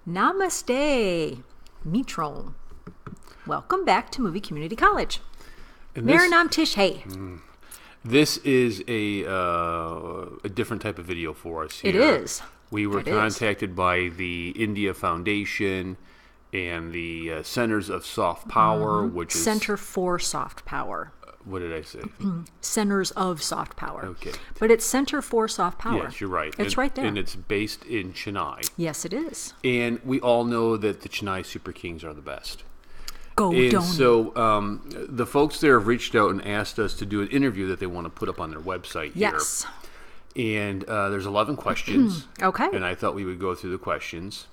Namaste, Mitron. Welcome back to Movie Community College. Marinam Tish, hey. This is a different type of video for us here. It is. We were contacted by the India Foundation and the Centers of Soft Power, which is... Center for Soft Power. What did I say? Centers of Soft Power. Okay. But it's Center for Soft Power. Yes, you're right. It's right there. And it's based in Chennai. Yes, it is. And we all know that the Chennai Super Kings are the best. Go, and Donny. So the folks there have reached out and asked us to do an interview that they want to put up on their website here. Yes. And there's 11 questions. Okay. And I thought we would go through the questions.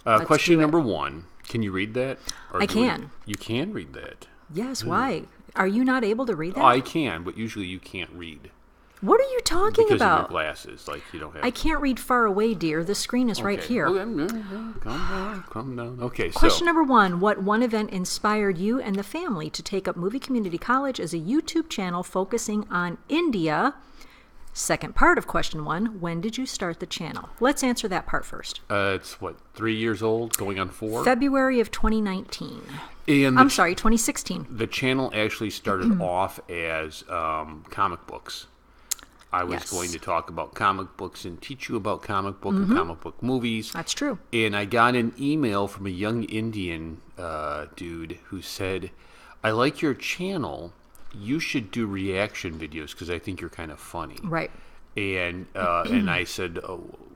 Let's Question do it. number 1. Can you read that? Or I can. You can read that. Yes, why? Are you not able to read that? I can, but usually you can't read. What are you talking Because about? of your glasses. Like, you don't have... I can't read far away, dear. The screen is right here. Okay. Calm down. Okay, Question so... number 1. What one event inspired you and the family to take up Movie Community College as a YouTube channel focusing on India? Second part of question 1. When did you start the channel? Let's answer that part first. It's, 3 years old, going on 4? February of 2019. And 2016. The channel actually started off as comic books. I was going to talk about comic books and teach you about comic book and comic book movies. That's true. And I got an email from a young Indian dude who said, I like your channel. You should do reaction videos because I think you're kind of funny. Right. And I said,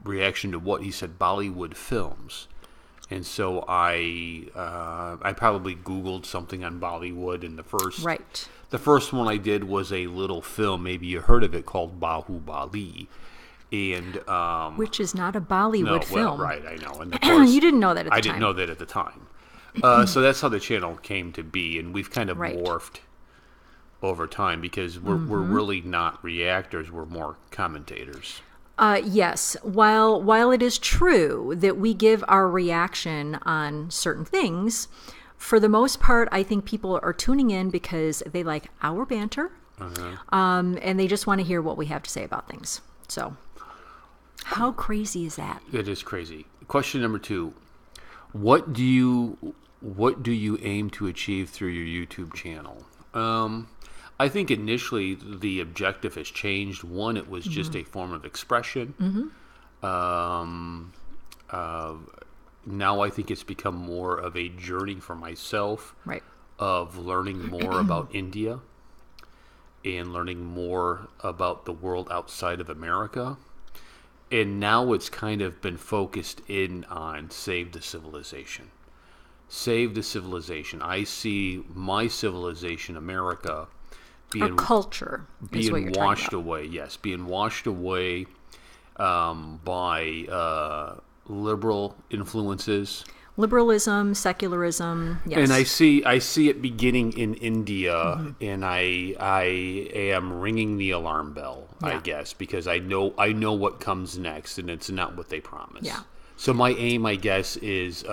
reaction to what? He said, Bollywood films. And so I probably Googled something on Bollywood, and the first one I did was a little film, maybe you heard of it, called Bahubali. And which is not a Bollywood film. Well, right, I know. And of course, you didn't know that at the time. I didn't know that at the time. So that's how the channel came to be, and we've kind of morphed over time because we're really not reactors, we're more commentators. Yes. While it is true that we give our reaction on certain things, for the most part, I think people are tuning in because they like our banter, and they just want to hear what we have to say about things. So, how crazy is that? It is crazy. Question number 2: What do you aim to achieve through your YouTube channel? I think initially the objective has changed. One, it was just a form of expression. Now I think it's become more of a journey for myself of learning more about India and learning more about the world outside of America. And now it's kind of been focused in on Save the Civilization. Save the Civilization. I see my civilization, America, Our culture is what you're being washed talking about. away. Yes, being washed away by liberal influences. Liberalism, secularism. Yes. And I see it beginning in India, and I am ringing the alarm bell. I guess because I know what comes next, and it's not what they promise. Yeah. So my aim, I guess, is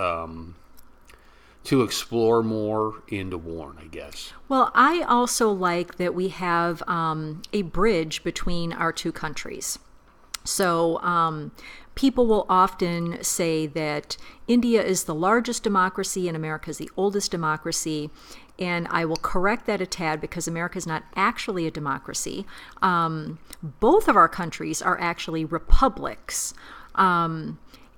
to explore more and to warn, I guess. Well, I also like that we have a bridge between our two countries. So people will often say that India is the largest democracy and America is the oldest democracy. And I will correct that a tad because America is not actually a democracy. Both of our countries are actually republics.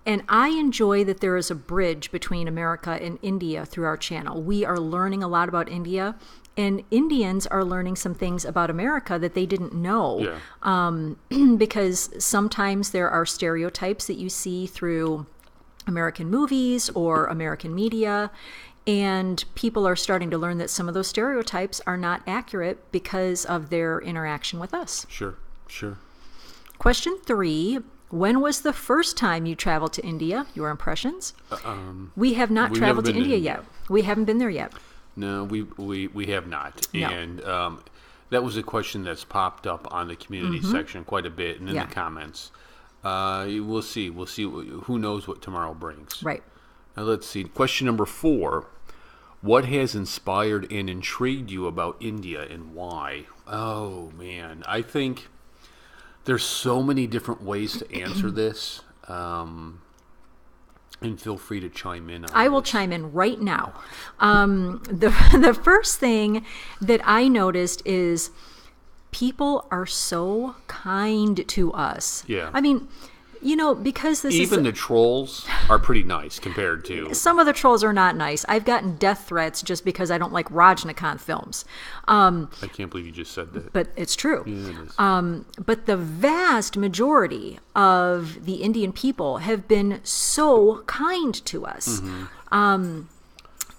And I enjoy that there is a bridge between America and India through our channel. We are learning a lot about India, and Indians are learning some things about America that they didn't know. Yeah. Because sometimes there are stereotypes that you see through American movies or American media, and people are starting to learn that some of those stereotypes are not accurate because of their interaction with us. Sure. Question 3. When was the first time you traveled to India? Your impressions? We have not traveled to India yet. We haven't been there yet. No, we have not. No. And that was a question that's popped up on the community section quite a bit and in the comments. We'll see. Who knows what tomorrow brings. Right. Now let's see. Question number 4. What has inspired and intrigued you about India and why? Oh, man. I think there's so many different ways to answer this. And feel free to chime in on I will this. chime in right now. The first thing that I noticed is people are so kind to us. Yeah. I mean, because this Even is... the trolls are pretty nice compared to... Some of the trolls are not nice. I've gotten death threats just because I don't like Rajnikant films. I can't believe you just said that. But it's true. Yeah, it is. But the vast majority of the Indian people have been so kind to us.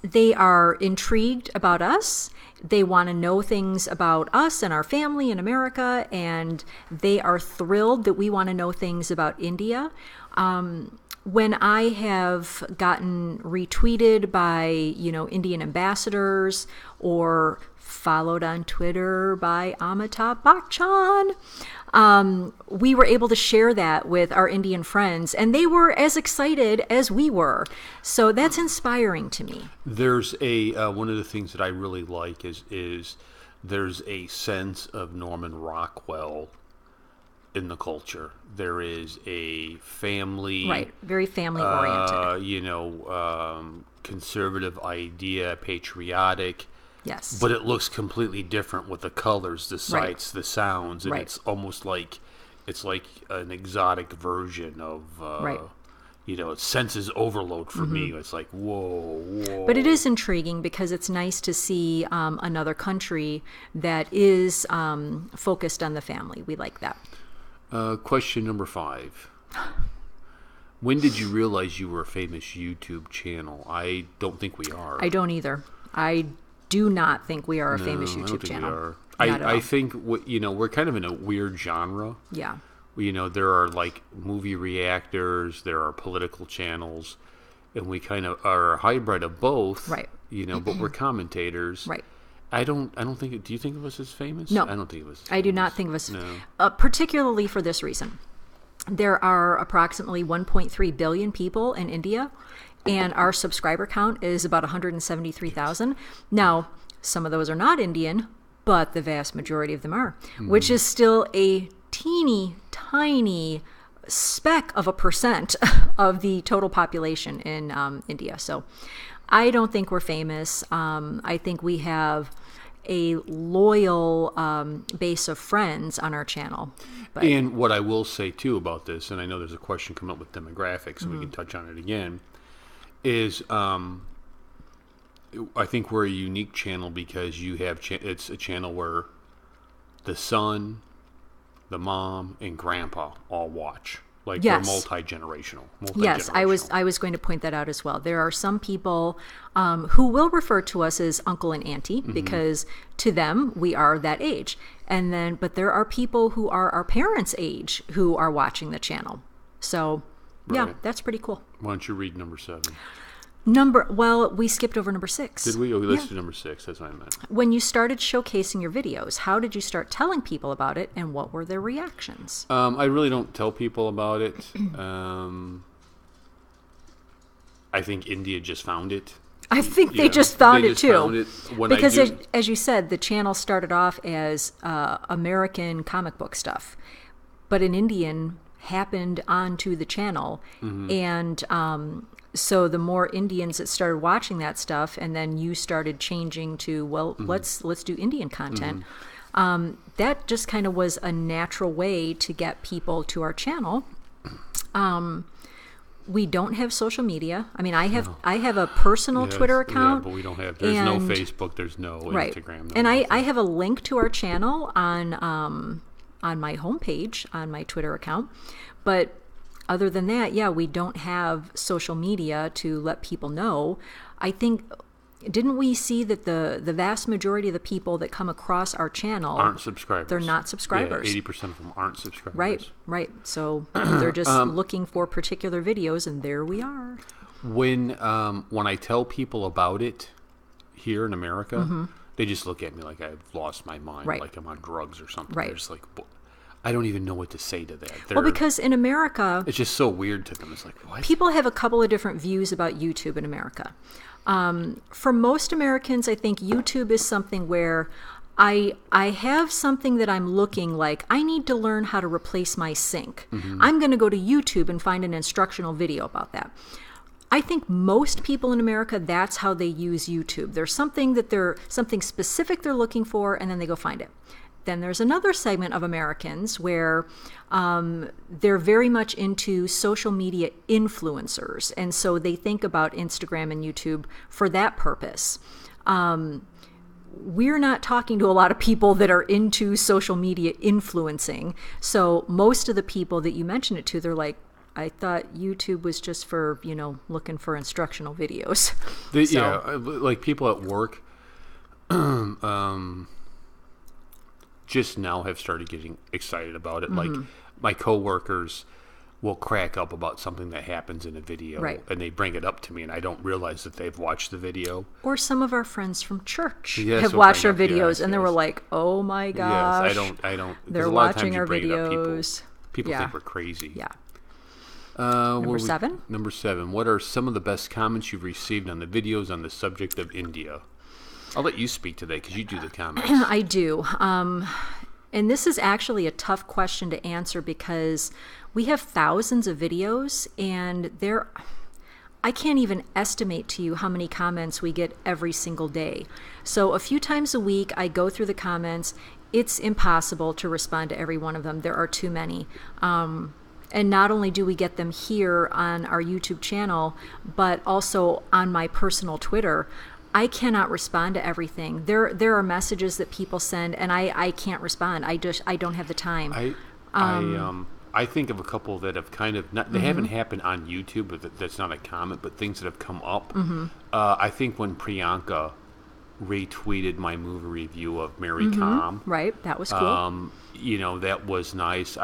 They are intrigued about us. They want to know things about us and our family in America, and they are thrilled that we want to know things about India. When I have gotten retweeted by, Indian ambassadors or followed on Twitter by Amitabh Bachchan, we were able to share that with our Indian friends, and they were as excited as we were. So that's inspiring to me. There's one of the things that I really like is there's a sense of Norman Rockwell in the culture. There is a family, right, very family oriented. Conservative idea, patriotic. Yes. But it looks completely different with the colors, the sights, the sounds, and Right. it's almost like it's like an exotic version of it's senses overload for me. It's like whoa. But it is intriguing because it's nice to see another country that is focused on the family. We like that. Question number 5. When did you realize you were a famous YouTube channel? I don't think we are. I don't either. I do not think we are a famous I don't YouTube think channel. we are. Not at all. I think we're kind of in a weird genre. Yeah. There are like movie reactors, there are political channels, and we kind of are a hybrid of both. Right. But we're commentators. Right. I don't think. Do you think of us as famous? No. I don't think of us. I do not think of us, No. particularly for this reason. There are approximately 1.3 billion people in India, and our subscriber count is about 173,000. Now, some of those are not Indian, but the vast majority of them are, which is still a teeny tiny speck of a percent of the total population in India. So I don't think we're famous. I think we have a loyal base of friends on our channel. But, And what I will say too about this, and I know there's a question coming up with demographics, and we can touch on it again, is I think we're a unique channel because you have it's a channel where the son, the mom, and grandpa all watch. Like Yes. we're multi-generational. yes, I was going to point that out as well. There are some people who will refer to us as uncle and auntie because to them we are that age. But there are people who are our parents' age who are watching the channel. So yeah, Right. that's pretty cool. Why don't you read number 7? We skipped over number 6. Did we? Oh, we listed number 6. That's what I meant. When you started showcasing your videos, how did you start telling people about it, and what were their reactions? I really don't tell people about it. I think India just found it. I think they Yeah, just found they it just too. found it. When I Because do- as you said, the channel started off as American comic book stuff, but an Indian happened onto the channel, and so the more Indians that started watching that stuff, and then you started changing to let's do Indian content. That just kind of was a natural way to get people to our channel. We don't have social media. I mean, I have a personal Yes, Twitter account. Yeah, but we don't have. There's no and- Facebook. There's no Right. Instagram. No And I nothing. have a link to our channel on my homepage on my Twitter account. But other than that, yeah, we don't have social media to let people know. I think, didn't we see that the vast majority of the people that come across our channel aren't subscribers. they're not subscribers. Yeah, 80% of them aren't subscribers. Right. So they're just looking for particular videos, and there we are. When I tell people about it here in America, they just look at me like I've lost my mind, Right. like I'm on drugs or something. Right. They're just like, I don't even know what to say to that. Well, because in America, it's just so weird to them. It's like, what? people have a couple of different views about YouTube in America. For most Americans, I think YouTube is something where I have something that I'm looking like, I need to learn how to replace my sink. I'm going to go to YouTube and find an instructional video about that. I think most people in America, that's how they use YouTube. There's something specific they're looking for, and then they go find it. Then there's another segment of Americans where they're very much into social media influencers, and so they think about Instagram and YouTube for that purpose. We're not talking to a lot of people that are into social media influencing. So most of the people that you mentioned it to, they're like, I thought YouTube was just for, looking for instructional videos. Yeah, like people at work just now have started getting excited about it. Mm-hmm. Like my coworkers will crack up about something that happens in a video, right, and they bring it up to me, and I don't realize that they've watched the video. Or some of our friends from church have watched our videos, and they were like, "Oh my gosh!" Yes, I don't. They're watching our videos. People think we're crazy. Yeah. Number 7. Number 7. What are some of the best comments you've received on the videos on the subject of India? I'll let you speak to that because you do the comments. I do. And this is actually a tough question to answer because we have thousands of videos, and I can't even estimate to you how many comments we get every single day. So a few times a week, I go through the comments. It's impossible to respond to every one of them. There are too many. And not only do we get them here on our YouTube channel, but also on my personal Twitter. I cannot respond to everything. There are messages that people send, and I can't respond. I don't have the time. I think of a couple that have kind of not, they mm-hmm. haven't happened on YouTube, but that's not a comment, but things that have come up. Mm-hmm. I think when Priyanka retweeted my movie review of Mary mm-hmm. Kom, right, that was cool. That was nice.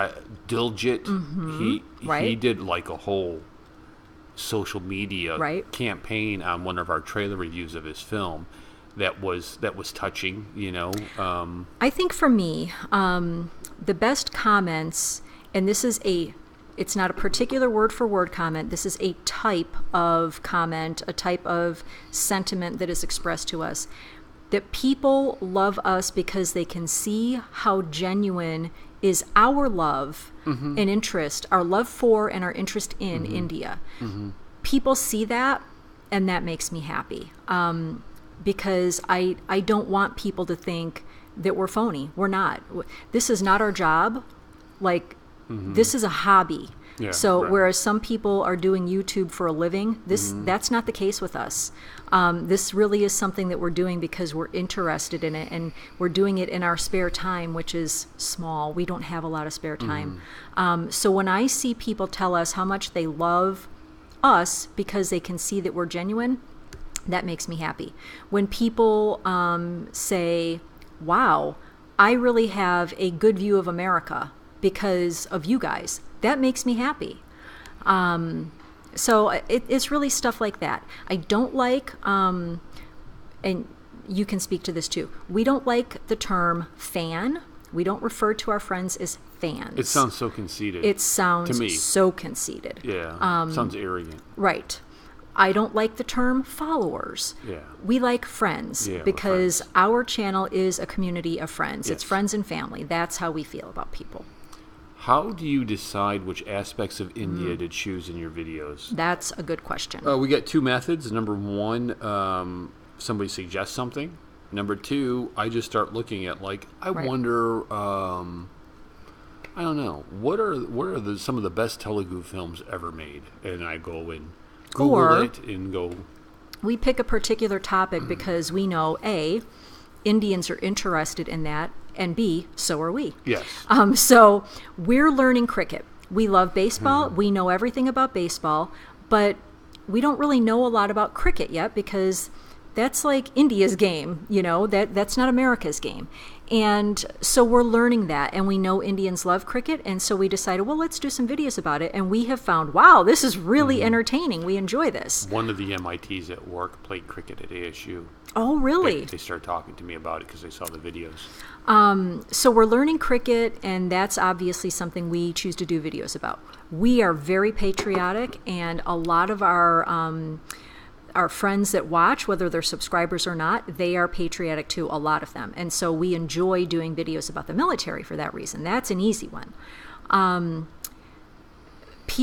Diljit, mm-hmm. he did like a whole social media campaign on one of our trailer reviews of his film that was touching. I think for me, the best comments, and it's not a particular word for word comment, this is a type of comment, a type of sentiment that is expressed to us, that people love us because they can see how genuine is our love mm-hmm. and interest, our love for and our interest in mm-hmm. India. Mm-hmm. People see that, and that makes me happy. Because I don't want people to think that we're phony. We're not. This is not our job. Like, mm-hmm. this is a hobby. Yeah, so right. Whereas some people are doing YouTube for a living, that's not the case with us. This really is something that we're doing because we're interested in it, and we're doing it in our spare time, which is small. We don't have a lot of spare time. So when I see people tell us how much they love us because they can see that we're genuine, that makes me happy. When people say, wow, I really have a good view of America because of you guys, that makes me happy. So it's really stuff like that. I don't like, and you can speak to this too, we don't like the term fan. We don't refer to our friends as fans. It sounds so conceited. It sounds to me so conceited. Yeah, sounds arrogant. Right. I don't like the term followers. Yeah. We like friends because our channel is a community of friends. Yes. It's friends and family. That's how we feel about people. How do you decide which aspects of India to choose in your videos? That's a good question. We got 2 methods. Number 1, somebody suggests something. Number 2, I just start looking at, like, I wonder, I don't know, what are some of the best Telugu films ever made? And I go and Google it and go. We pick a particular topic because we know, A, Indians are interested in that, and B, so are we. Yes. So we're learning cricket. We love baseball. We know everything about baseball, but we don't really know a lot about cricket yet because that's like India's game, that's not America's game. And so we're learning that, and we know Indians love cricket, and so we decided, well, let's do some videos about it, and we have found, wow, this is really entertaining. We enjoy this. One of the MITs at work played cricket at ASU. Oh, really? They started talking to me about it because they saw the videos. So we're learning cricket, and that's obviously something we choose to do videos about. We are very patriotic, and a lot of our friends that watch, whether they're subscribers or not, they are patriotic too, a lot of them. And so we enjoy doing videos about the military for that reason. That's an easy one.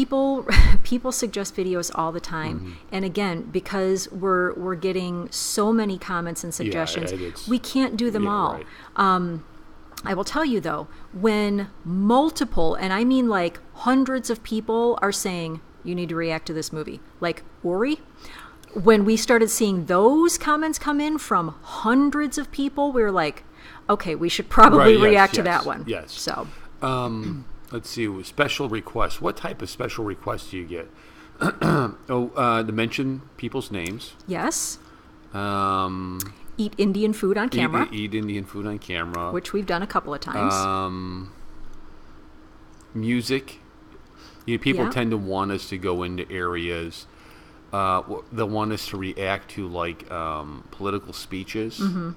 people suggest videos all the time, and again, because we're getting so many comments and suggestions, we can't do them all. Right. I will tell you though, when multiple, and I mean like hundreds of people are saying you need to react to this movie, like Ori, when we started seeing those comments come in from hundreds of people, we were like, okay, we should probably react to that one. Yes. So, let's see, special requests. What type of special requests do you get? To mention people's names. Yes. Eat Indian food on camera. Eat Indian food on camera. Which we've done a couple of times. Music. People tend to want us to go into areas. They'll want us to react to like political speeches. Mm-hmm.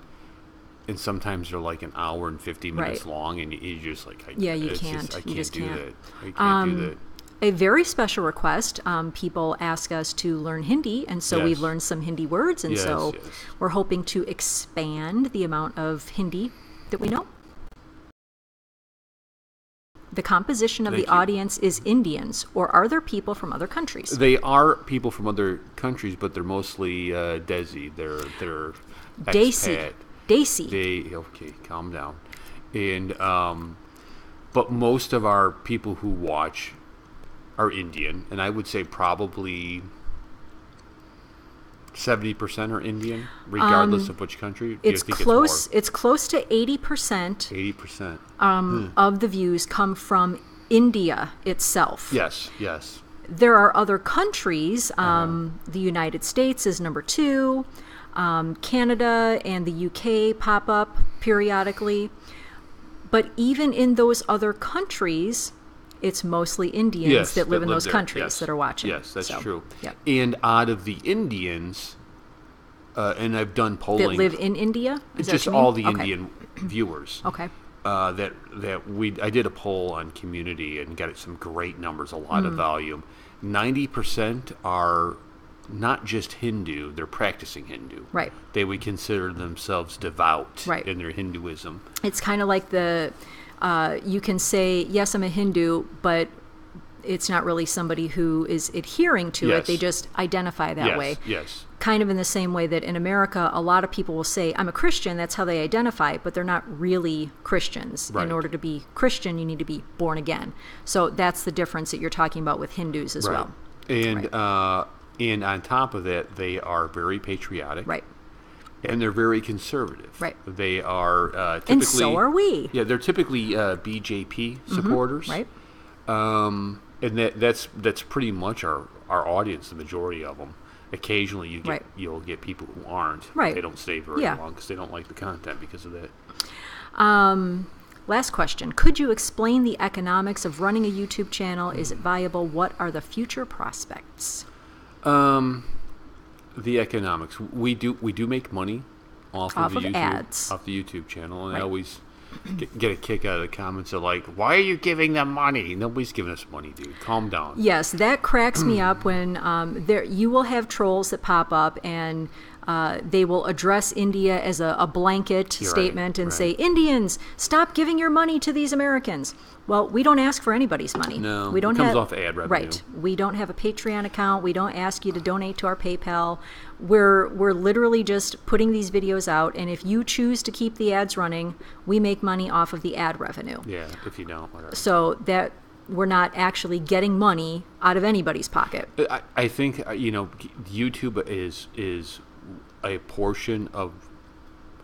And sometimes they're like an hour and 50 minutes long, and you just like, you can't. I can't do that. I can't do that. A very special request. People ask us to learn Hindi, and so we've learned some Hindi words, and so we're hoping to expand the amount of Hindi that we know. The composition of the audience is Indians, or are there people from other countries? They are people from other countries, but they're mostly Desi. They're expat. Desi. Okay, calm down. And but most of our people who watch are Indian, and I would say probably 70% are Indian, regardless of which country. It's close. It's close to 80%. 80%. Of the views come from India itself. Yes. There are other countries. The United States is number 2. Canada and the UK pop up periodically. But even in those other countries, it's mostly Indians that live in those countries that are watching. Yes, that's true. Yep. And out of the Indians, and I've done polling. That live in India? Just all the Indian viewers. Okay. I did a poll on Community and got some great numbers, a lot of volume. 90% are not just Hindu, they're practicing Hindu. Right. They would consider themselves devout in their Hinduism. It's kind of like you can say, yes, I'm a Hindu, but it's not really somebody who is adhering to it. They just identify that way. Yes. Kind of in the same way that in America, a lot of people will say, I'm a Christian, that's how they identify, but they're not really Christians. Right. In order to be Christian, you need to be born again. So that's the difference that you're talking about with Hindus as well. And and on top of that, they are very patriotic. Right. And they're very conservative. Right. They are typically... And so are we. Yeah, they're typically BJP supporters. Right. And that's pretty much our audience, the majority of them. Occasionally you'll get people who aren't. Right. They don't stay very long because they don't like the content because of that. Last question. Could you explain the economics of running a YouTube channel? Is it viable? What are the future prospects? The economics. We do make money off of the ads. Off the YouTube channel, and I always get a kick out of the comments of like, why are you giving them money? Nobody's giving us money, dude. Calm down. Yes, that cracks me up when you will have trolls that pop up and they will address India as a blanket statement and say, Indians, stop giving your money to these Americans. Well, we don't ask for anybody's money. No, we don't it comes off ad revenue. Right. We don't have a Patreon account. We don't ask you to donate to our PayPal. We're literally just putting these videos out, and if you choose to keep the ads running, we make money off of the ad revenue. Yeah, if you don't, whatever. So that we're not actually getting money out of anybody's pocket. I think YouTube is a portion of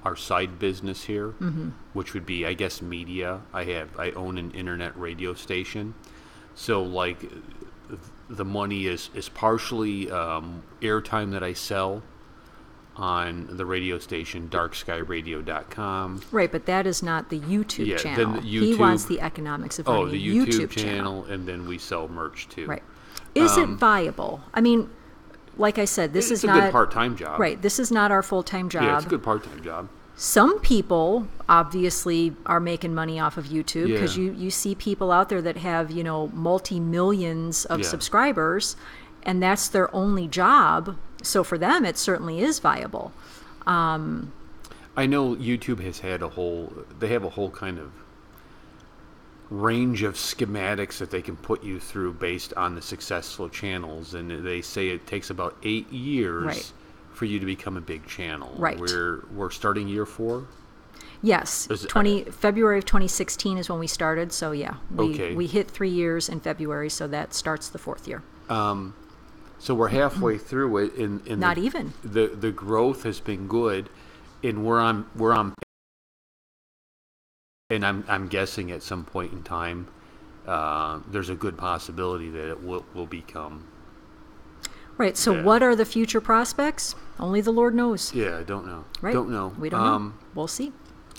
our side business here, which would be, I guess, media. I own an internet radio station, so like the money is partially airtime that I sell on the radio station darkskyradio.com. Right, but that is not the YouTube channel. Then he wants the economics of running the a YouTube channel, and then we sell merch too. Right. Is it viable? I mean, like I said, this is not... It's a good part-time job. Right. This is not our full-time job. Yeah, it's a good part-time job. Some people obviously are making money off of YouTube because you see people out there that have, multi-millions of subscribers, and that's their only job. So for them, it certainly is viable. I know YouTube has had they have a whole kind of range of schematics that they can put you through based on the successful channels, and they say it takes about 8 years for you to become a big channel. Right. We're starting year 4. Yes, February of 2016 is when we started. So yeah, we hit 3 years in February, so that starts the 4th year. So we're halfway through it, and not even the growth has been good, and we're on, and I'm guessing at some point in time, there's a good possibility that it will become. Right. So what are the future prospects? Only the Lord knows. Yeah, I don't know. Right. Don't know. We don't know. We'll see.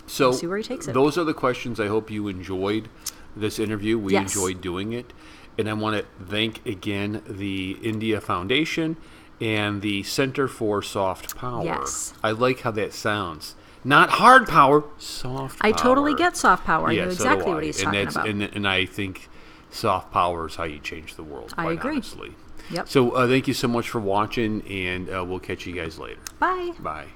So we'll see where he takes it. Those are the questions. I hope you enjoyed this interview. We enjoyed doing it. And I want to thank again the India Foundation and the Center for Soft Power. Yes. I like how that sounds. Not hard power, soft power. I totally get soft power. I know exactly what he's talking about. And I think soft power is how you change the world, quite I agree. honestly. Yep. So thank you so much for watching, and we'll catch you guys later. Bye. Bye.